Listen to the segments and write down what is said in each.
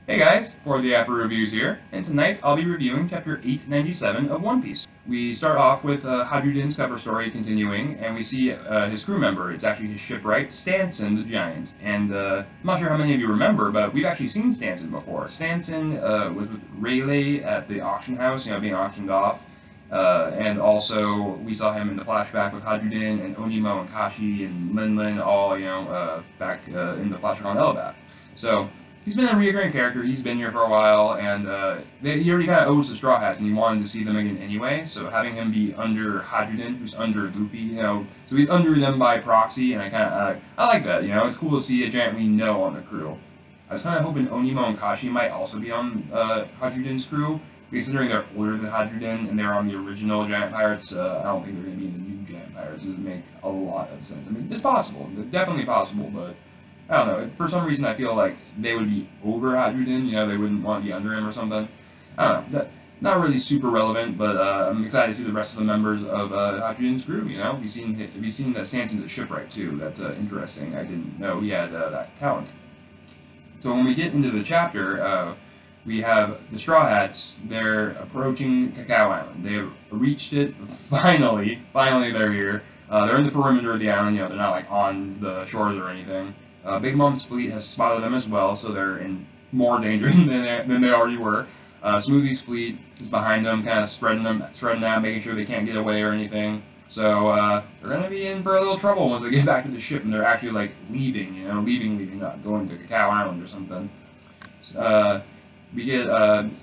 Hey guys, ForTheAfro Reviews here, and tonight I'll be reviewing Chapter 897 of One Piece. We start off with Hadrudin's cover story continuing, and we see his crew member. It's actually his shipwright, Stanson the Giant. And I'm not sure how many of you remember, but we've actually seen Stanson before. Stanson was with Rayleigh at the auction house, being auctioned off. And also, we saw him in the flashback with Hadrudin and Onimo and Kashi and Lin all, back in the flashback on Elbaf. So, he's been a recurring character. He's been here for a while, and he already kind of owes the Straw Hats, and he wanted to see them again anyway. So having him be under Hadrudin, who's under Luffy, so he's under them by proxy, and I like that. It's cool to see a giant we know on the crew. I was kind of hoping Onimo and Kashi might also be on Hadrudin's crew, considering they're older than Hadrudin and they're on the original Giant Pirates. I don't think they're going to be in the new Giant Pirates. It doesn't make a lot of sense. I mean, it's possible, it's definitely possible, but I don't know, for some reason I feel like they would be over Hadrudin, they wouldn't want to be under him or something. I don't know, not really super relevant, but I'm excited to see the rest of the members of Hadrudin's crew, We've seen that Stanson's a shipwright too, that's interesting. I didn't know he had that talent. So when we get into the chapter, we have the Straw Hats. They're approaching Cacao Island. They have reached it, finally they're here. They're in the perimeter of the island, they're not like on the shores or anything. Big Mom's fleet has spotted them as well, so they're in more danger than they already were. Smoothie's fleet is behind them, kind of spreading out, making sure they can't get away or anything. So they're going to be in for a little trouble once they get back to the ship and they're actually like leaving, leaving, not going to Cacao Island or something. We get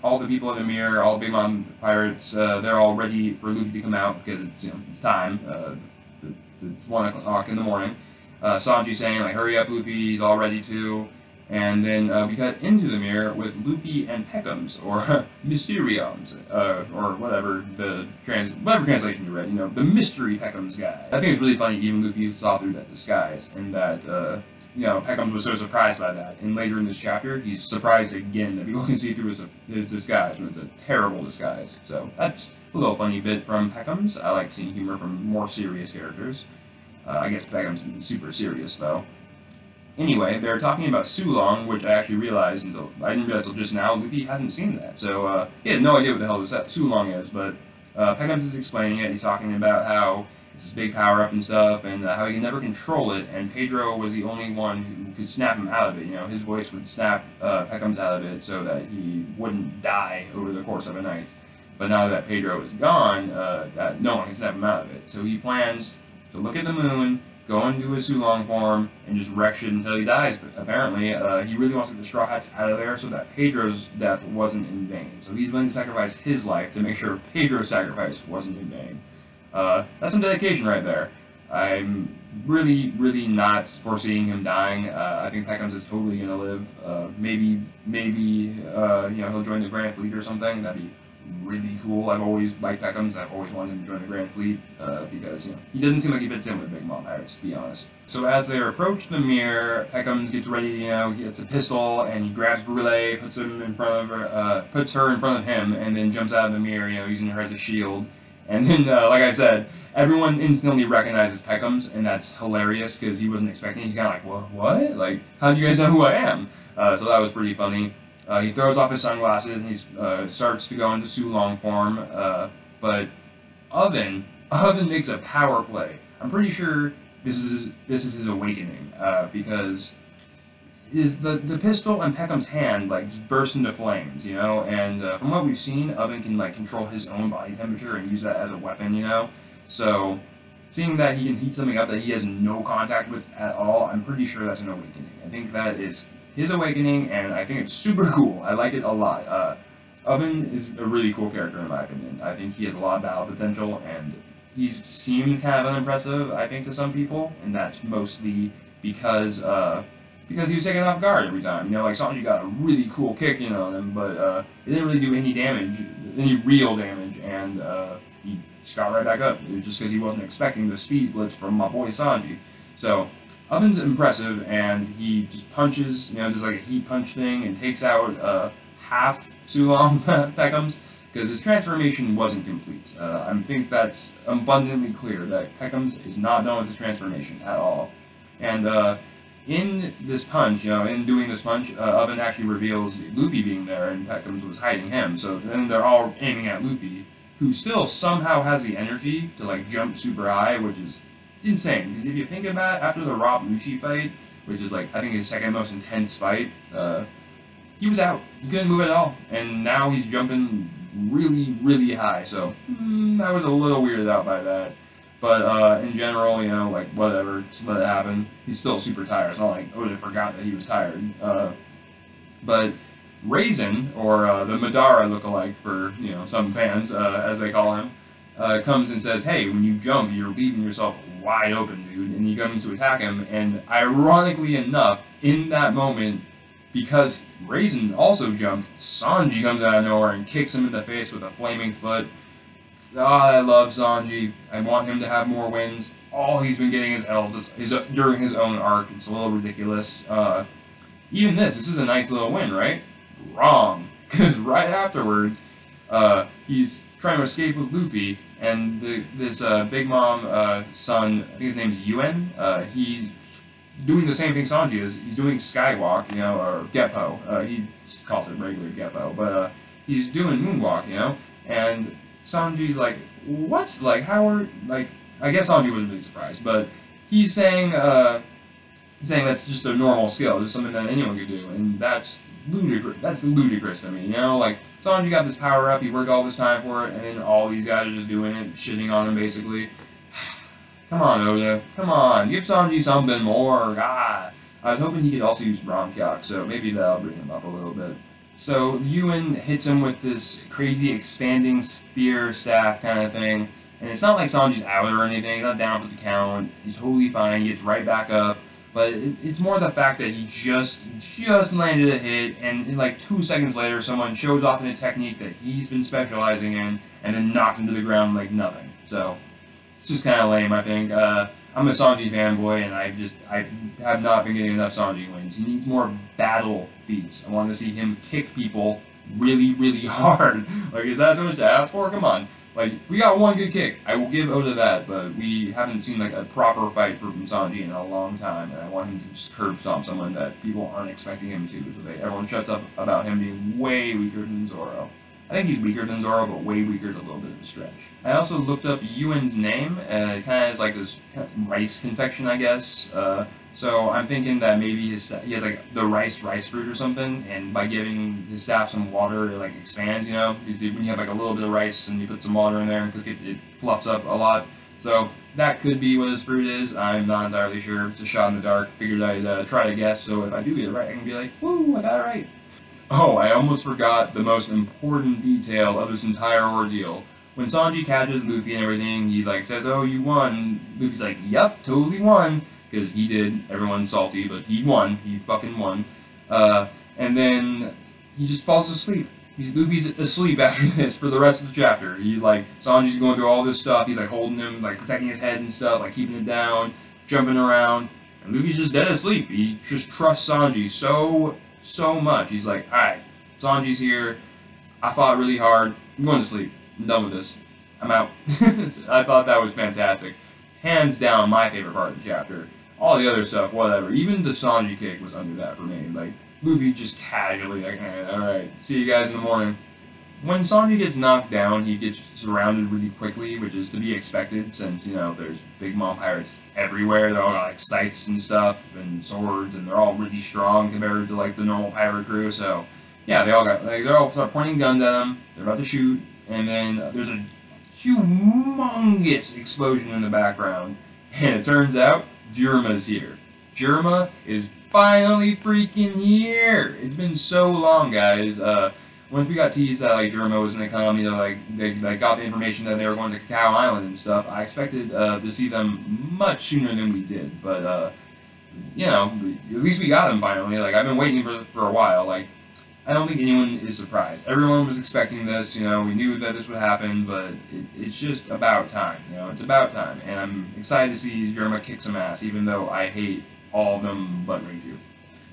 all the people in the mirror, all the Big Mom pirates. They're all ready for Luffy to come out because it's time. It's 1 o'clock in the morning. Sanji saying, like, hurry up, Luffy, he's all ready to. And then we cut into the mirror with Luffy and Pekoms, or Mysteriums, or whatever translation you read, the mystery Pekoms guy. I think it's really funny even Luffy saw through that disguise, and that, Pekoms was so surprised by that. And later in this chapter, he's surprised again that people can see through his disguise, when it's a terrible disguise. So that's a little funny bit from Pekoms. I like seeing humor from more serious characters. I guess Pekoms isn't super serious, though. Anyway, they're talking about Sulong, which I actually realized I didn't realize until just now, Luffy hasn't seen that. So, he had no idea what the hell Sulong is, but Pekoms is explaining it. He's talking about how it's this big power-up and stuff, and how he can never control it, and Pedro was the only one who could snap him out of it. His voice would snap Pekoms out of it so that he wouldn't die over the course of a night. But now that Pedro is gone, no one can snap him out of it. So he plans to look at the moon, go into his Sulong form, and just wreck shit until he dies. But apparently, he really wants to get the Straw Hats out of there so that Pedro's death wasn't in vain. So he's willing to sacrifice his life to make sure Pedro's sacrifice wasn't in vain. That's some dedication right there. I'm really not foreseeing him dying. I think Pekoms is totally gonna live. Maybe he'll join the Grand Fleet or something. That'd be really cool. I've always liked Pekoms. I've always wanted him to join the Grand Fleet because he doesn't seem like he fits in with Big Mom Pirates, to be honest. So as they approach the mirror, Pekoms gets ready. He gets a pistol and he grabs Brulee, puts her in front of him, and then jumps out of the mirror, using her as a shield. And then, like I said, everyone instantly recognizes Pekoms, and that's hilarious because he wasn't expecting. He's kind of like, what? Like, how do you guys know who I am? So that was pretty funny. He throws off his sunglasses and he starts to go into Sulong form, but Oven makes a power play. I'm pretty sure this is his awakening, because the pistol in Pekom's hand just burst into flames, and from what we've seen, Oven can control his own body temperature and use that as a weapon, So seeing that he can heat something up that he has no contact with at all, I'm pretty sure that's an awakening. I think that is his awakening, and I think it's super cool. I like it a lot. Oven is a really cool character in my opinion. I think he has a lot of battle potential, and he's seemed kind of unimpressive, I think, to some people, and that's mostly because he was taken off guard every time. Like Sanji got a really cool kick in on him, but it didn't really do any damage, any real damage, and he got right back up. It was just because he wasn't expecting the speed blitz from my boy Sanji. So Oven's impressive, and he just punches, does like a heat punch thing, and takes out half Sulong Pekoms, because his transformation wasn't complete. I think that's abundantly clear that Pekoms is not done with his transformation at all. And in this punch, in doing this punch, Oven actually reveals Luffy being there, and Pekoms was hiding him. So then they're all aiming at Luffy, who still somehow has the energy to like jump super high, which is insane. Because if you think about it, after the Rob Lucci fight, which is like I think his second most intense fight, he was out. He couldn't move at all, and now he's jumping really, really high. So I was a little weirded out by that. But in general, like whatever, just let it happen. He's still super tired. It's not like Oda forgot that he was tired. But Raisin, or the Madara lookalike for some fans, as they call him, comes and says, "Hey, when you jump, you're leaving yourself wide open, dude." And he comes to attack him. And ironically enough, in that moment, because Raisin also jumped, Sanji comes out of nowhere and kicks him in the face with a flaming foot. God, I love Sanji. I want him to have more wins. All he's been getting is L's during his own arc. It's a little ridiculous. Even this is a nice little win, right? Wrong. Because right afterwards, he's trying to escape with Luffy, and this Big Mom son, I think his name's Yuen, he's doing the same thing Sanji is. He's doing Skywalk, or Geppo. He just calls it regular Geppo, but he's doing Moonwalk, and Sanji's like, what's, like, how are, like, I guess Sanji wasn't really surprised, but he's saying that's just a normal skill, just something that anyone could do, and that's ludicrous to me, like, Sanji got this power up, he worked all this time for it, and then all these guys are just doing it, shitting on him, basically. Come on, Oda, come on, give Sanji something more, God. I was hoping he could also use Bromkyak, so maybe that'll bring him up a little bit. So Yuen hits him with this crazy expanding spear staff kind of thing, and it's not like Sanji's out or anything, he's not down for the count, he's totally fine, he gets right back up, but it's more the fact that he just landed a hit, and like 2 seconds later someone shows off in a technique that he's been specializing in, and then knocked him to the ground like nothing. So it's just kind of lame, I think. I'm a Sanji fanboy, and I have not been getting enough Sanji wins. He needs more battle feats. I want to see him kick people really, really hard. Like, is that so much to ask for? Come on. Like, we got one good kick. I will give Oda that, but we haven't seen like a proper fight from Sanji in a long time, and I want him to just curb stomp someone that people aren't expecting him to. So everyone shuts up about him being way weaker than Zoro. I think he's weaker than Zoro, but way weaker is a little bit of a stretch. I also looked up Yuen's name, and it kind of has like this rice confection, I guess. So I'm thinking that maybe he has like the rice fruit or something, and by giving his staff some water, it like expands, because when you have like a little bit of rice and you put some water in there and cook it, it fluffs up a lot. So that could be what his fruit is. I'm not entirely sure. It's a shot in the dark. Figured I'd try to guess, so if I do get it right, I can be like, woo, I got it right. Oh, I almost forgot the most important detail of this entire ordeal. When Sanji catches Luffy and everything, he like says, "Oh, you won." Luffy's like, "Yep, totally won," because he did. Everyone's salty, but he won. He fucking won. And then he just falls asleep. Luffy's asleep after this for the rest of the chapter. Sanji's going through all this stuff. He's like holding him, like protecting his head and stuff, like keeping it down, jumping around. And Luffy's just dead asleep. He just trusts Sanji so much. He's like, alright, Sanji's here, I fought really hard, I'm going to sleep, I'm done with this, I'm out. I thought that was fantastic. Hands down my favorite part of the chapter. All the other stuff, whatever, even the Sanji kick was under that for me. Like, Luffy just casually like, alright, see you guys in the morning. When Sanji gets knocked down, he gets surrounded really quickly, which is to be expected since, there's Big Mom pirates everywhere. They're all got, like, scythes and stuff and swords, and they're all really strong compared to, like, the normal pirate crew. So, yeah, they all start pointing guns at him. They're about to shoot, and then there's a humongous explosion in the background. And it turns out, Germa's here. Germa is finally freaking here! It's been so long, guys. Once we got teased that like Germa was going to come, they got the information that they were going to Cacao Island and stuff. I expected to see them much sooner than we did, but at least we got them finally. Like, I've been waiting for a while. Like, I don't think anyone is surprised. Everyone was expecting this. We knew that this would happen, but it's just about time. It's about time, and I'm excited to see Germa kick some ass, even though I hate all of them but Reiju.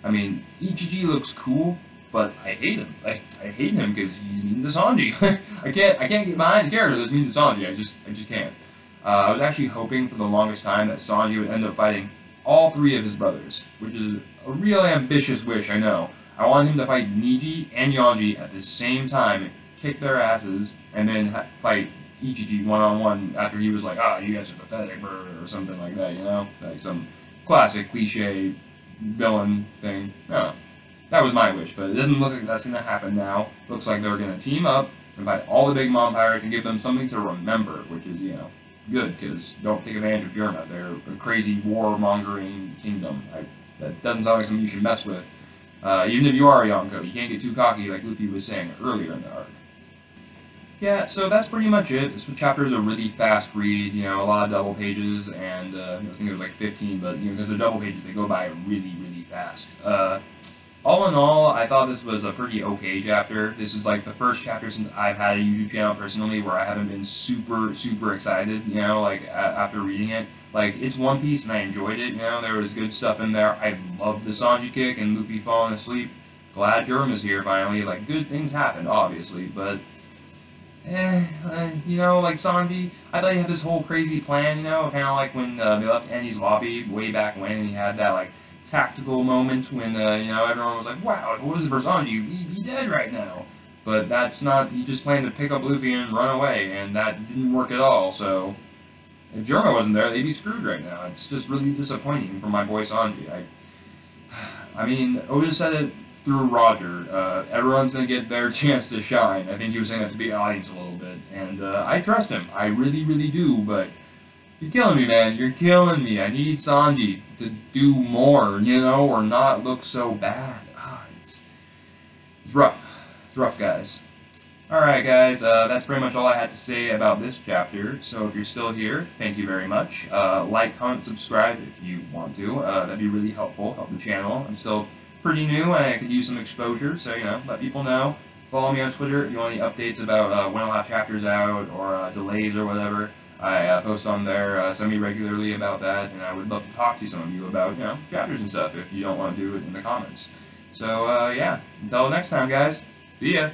I mean, Ichiji looks cool, but I hate him. Like, I hate him because he's mean to Sanji. I can't get behind a character that's mean to Sanji. I just can't. I was actually hoping for the longest time that Sanji would end up fighting all 3 of his brothers, which is a real ambitious wish, I know. I want him to fight Niji and Yonji at the same time, kick their asses, and then fight Ichiji one-on-one after he was like, ah, you guys are pathetic, or something like that, you know? Like some classic cliche villain thing. No, that was my wish, but it doesn't look like that's going to happen now. Looks like they're going to team up and fight all the big mom pirates and give them something to remember, which is, you know, good, because don't take advantage of Germa. They're a crazy war-mongering kingdom. That doesn't sound like something you should mess with. Even if you are a Yonko, you can't get too cocky like Luffy was saying earlier in the arc. Yeah, so that's pretty much it. This chapter is a really fast read, you know, a lot of double pages, and I think it was like 15, but, you know, because they're double pages, they go by really, really fast. All in all, I thought this was a pretty okay chapter. This is like the first chapter since I've had a YouTube channel personally where I haven't been super, super excited, you know, like, after reading it. Like, it's One Piece and I enjoyed it, you know, there was good stuff in there. I loved the Sanji kick and Luffy falling asleep. Glad Germa's here finally. Like, good things happened, obviously, but you know, like Sanji, I thought he had this whole crazy plan, you know, kind of like when they left Annie's lobby way back when, and he had that, like, tactical moment when, you know, everyone was like, wow, what is it for Sanji? He'd be dead right now. But that's not, he just planned to pick up Luffy and run away, and that didn't work at all, so if Germa wasn't there, they'd be screwed right now. It's just really disappointing for my boy Sanji. I mean, Oda said it through Roger. Everyone's going to get their chance to shine. I think he was saying that to the audience a little bit. And I trust him. I really, really do. But you're killing me, man. You're killing me. I need Sanji to do more, you know, or not look so bad. It's rough. It's rough, guys. Alright, guys. That's pretty much all I had to say about this chapter. So if you're still here, thank you very much. Like, comment, subscribe if you want to. That'd be really helpful. Help the channel. I'm still pretty new and I could use some exposure, so, you know, let people know. Follow me on Twitter if you want any updates about when I'll have chapters out or delays or whatever. I post on there semi-regularly about that, and I would love to talk to some of you about, you know, chapters and stuff if you don't want to do it in the comments. So, yeah, until next time, guys. See ya!